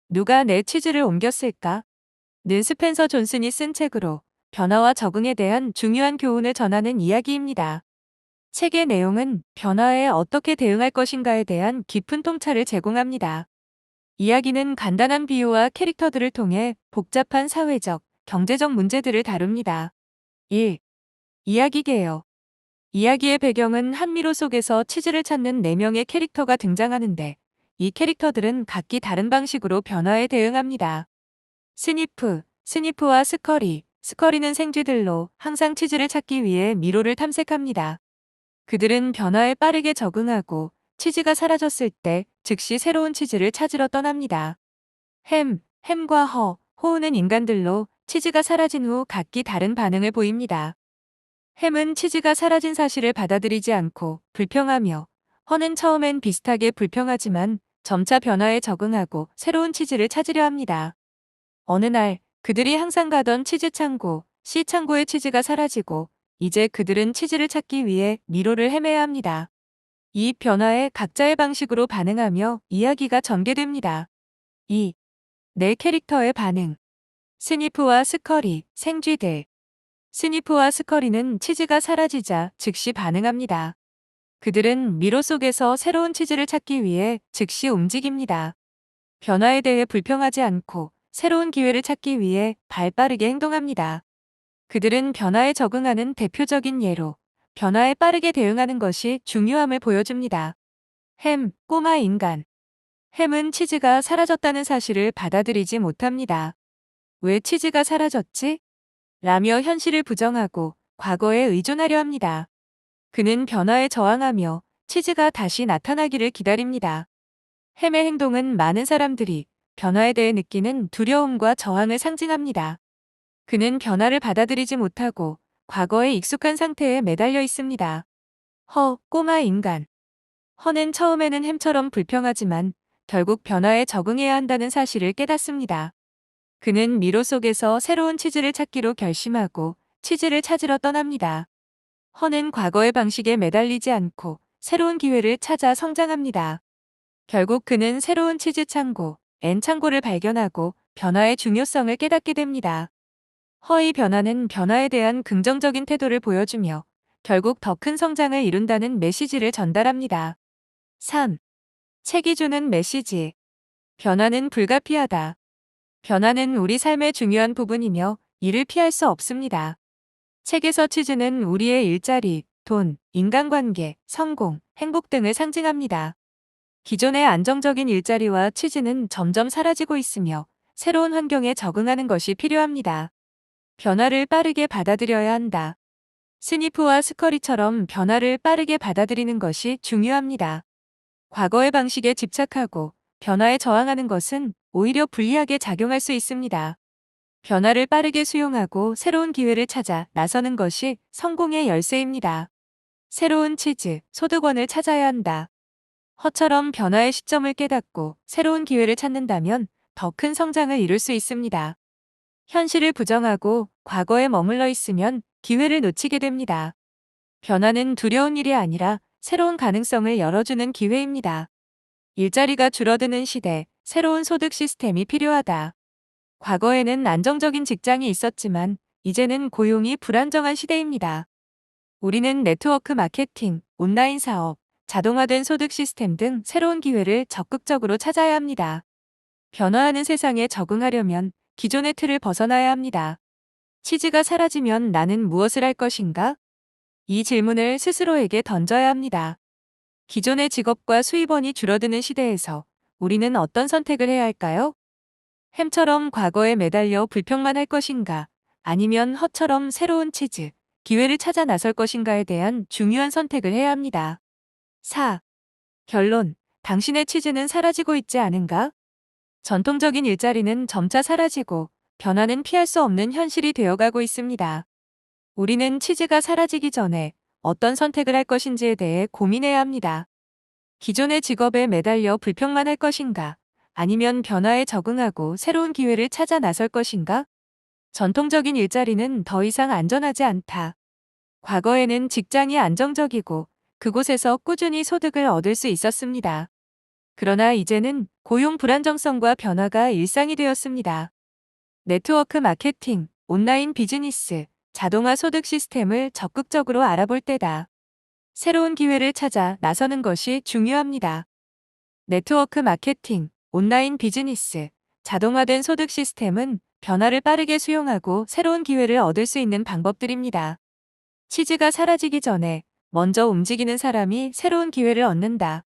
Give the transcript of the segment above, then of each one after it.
누가 내 치즈를 옮겼을까? 는 스펜서 존슨이 쓴 책으로 변화와 적응에 대한 중요한 교훈을 전하는 이야기입니다. 책의 내용은 변화에 어떻게 대응할 것인가에 대한 깊은 통찰을 제공합니다. 이야기는 간단한 비유와 캐릭터들을 통해 복잡한 사회적, 경제적 문제들을 다룹니다. 1. 이야기 개요. 이야기의 배경은 한미로 속에서 치즈를 찾는 4명의 캐릭터가 등장하는데, 이 캐릭터들은 각기 다른 방식으로 변화에 대응합니다. 스니프와 스커리는 생쥐들로 항상 치즈를 찾기 위해 미로를 탐색합니다. 그들은 변화에 빠르게 적응하고 치즈가 사라졌을 때 즉시 새로운 치즈를 찾으러 떠납니다. 햄과 호우는 인간들로 치즈가 사라진 후 각기 다른 반응을 보입니다. 햄은 치즈가 사라진 사실을 받아들이지 않고 불평하며, 허는 처음엔 비슷하게 불평하지만 점차 변화에 적응하고 새로운 치즈를 찾으려 합니다. 어느 날 그들이 항상 가던 치즈 창고, C 창고의 치즈가 사라지고 이제 그들은 치즈를 찾기 위해 미로를 헤매야 합니다. 이 변화에 각자의 방식으로 반응하며 이야기가 전개됩니다. 2. 내 캐릭터의 반응. 스니프와 스커리, 생쥐들. 스니프와 스커리는 치즈가 사라지자 즉시 반응합니다. 그들은 미로 속에서 새로운 치즈를 찾기 위해 즉시 움직입니다. 변화에 대해 불평하지 않고 새로운 기회를 찾기 위해 발빠르게 행동합니다. 그들은 변화에 적응하는 대표적인 예로 변화에 빠르게 대응하는 것이 중요함을 보여줍니다. 꼬마 인간. 햄은 치즈가 사라졌다는 사실을 받아들이지 못합니다. 왜 치즈가 사라졌지? 라며 현실을 부정하고 과거에 의존하려 합니다. 그는 변화에 저항하며 치즈가 다시 나타나기를 기다립니다. 햄의 행동은 많은 사람들이 변화에 대해 느끼는 두려움과 저항을 상징합니다. 그는 변화를 받아들이지 못하고 과거에 익숙한 상태에 매달려 있습니다. 꼬마 인간. 허는 처음에는 햄처럼 불평하지만 결국 변화에 적응해야 한다는 사실을 깨닫습니다. 그는 미로 속에서 새로운 치즈를 찾기로 결심하고 치즈를 찾으러 떠납니다. 허는 과거의 방식에 매달리지 않고 새로운 기회를 찾아 성장합니다. 결국 그는 새로운 치즈 창고, N 창고를 발견하고 변화의 중요성을 깨닫게 됩니다. 허의 변화는 변화에 대한 긍정적인 태도를 보여주며 결국 더 큰 성장을 이룬다는 메시지를 전달합니다. 3. 책이 주는 메시지. 변화는 불가피하다. 변화는 우리 삶의 중요한 부분이며 이를 피할 수 없습니다. 책에서 치즈는 우리의 일자리, 돈, 인간관계, 성공, 행복 등을 상징합니다. 기존의 안정적인 일자리와 치즈는 점점 사라지고 있으며 새로운 환경에 적응하는 것이 필요합니다. 변화를 빠르게 받아들여야 한다. 스니프와 스커리처럼 변화를 빠르게 받아들이는 것이 중요합니다. 과거의 방식에 집착하고 변화에 저항하는 것은 오히려 불리하게 작용할 수 있습니다. 변화를 빠르게 수용하고 새로운 기회를 찾아 나서는 것이 성공의 열쇠입니다. 새로운 치즈, 소득원을 찾아야 한다. 허처럼 변화의 시점을 깨닫고 새로운 기회를 찾는다면 더 큰 성장을 이룰 수 있습니다. 현실을 부정하고 과거에 머물러 있으면 기회를 놓치게 됩니다. 변화는 두려운 일이 아니라 새로운 가능성을 열어주는 기회입니다. 일자리가 줄어드는 시대, 새로운 소득 시스템이 필요하다. 과거에는 안정적인 직장이 있었지만 이제는 고용이 불안정한 시대입니다. 우리는 네트워크 마케팅, 온라인 사업, 자동화된 소득 시스템 등 새로운 기회를 적극적으로 찾아야 합니다. 변화하는 세상에 적응하려면 기존의 틀을 벗어나야 합니다. 치즈가 사라지면 나는 무엇을 할 것인가? 이 질문을 스스로에게 던져야 합니다. 기존의 직업과 수입원이 줄어드는 시대에서 우리는 어떤 선택을 해야 할까요? 햄처럼 과거에 매달려 불평만 할 것인가? 아니면 허처럼 새로운 치즈, 기회를 찾아 나설 것인가에 대한 중요한 선택을 해야 합니다. 4. 결론. 당신의 치즈는 사라지고 있지 않은가? 전통적인 일자리는 점차 사라지고 변화는 피할 수 없는 현실이 되어가고 있습니다. 우리는 치즈가 사라지기 전에 어떤 선택을 할 것인지에 대해 고민해야 합니다. 기존의 직업에 매달려 불평만 할 것인가? 아니면 변화에 적응하고 새로운 기회를 찾아 나설 것인가? 전통적인 일자리는 더 이상 안전하지 않다. 과거에는 직장이 안정적이고 그곳에서 꾸준히 소득을 얻을 수 있었습니다. 그러나 이제는 고용 불안정성과 변화가 일상이 되었습니다. 네트워크 마케팅, 온라인 비즈니스, 자동화 소득 시스템을 적극적으로 알아볼 때다. 새로운 기회를 찾아 나서는 것이 중요합니다. 네트워크 마케팅, 온라인 비즈니스, 자동화된 소득 시스템은 변화를 빠르게 수용하고 새로운 기회를 얻을 수 있는 방법들입니다. 치즈가 사라지기 전에 먼저 움직이는 사람이 새로운 기회를 얻는다.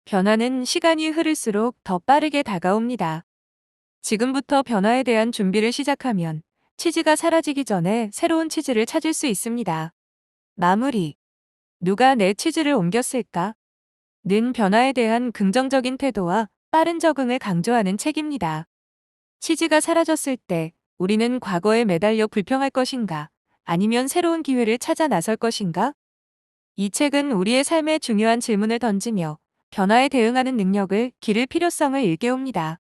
변화는 시간이 흐를수록 더 빠르게 다가옵니다. 지금부터 변화에 대한 준비를 시작하면 치즈가 사라지기 전에 새로운 치즈를 찾을 수 있습니다. 마무리. 누가 내 치즈를 옮겼을까? 는 변화에 대한 긍정적인 태도와 빠른 적응을 강조하는 책입니다. 치즈가 사라졌을 때 우리는 과거에 매달려 불평할 것인가? 아니면 새로운 기회를 찾아 나설 것인가? 이 책은 우리의 삶에 중요한 질문을 던지며 변화에 대응하는 능력을 기를 필요성을 일깨웁니다.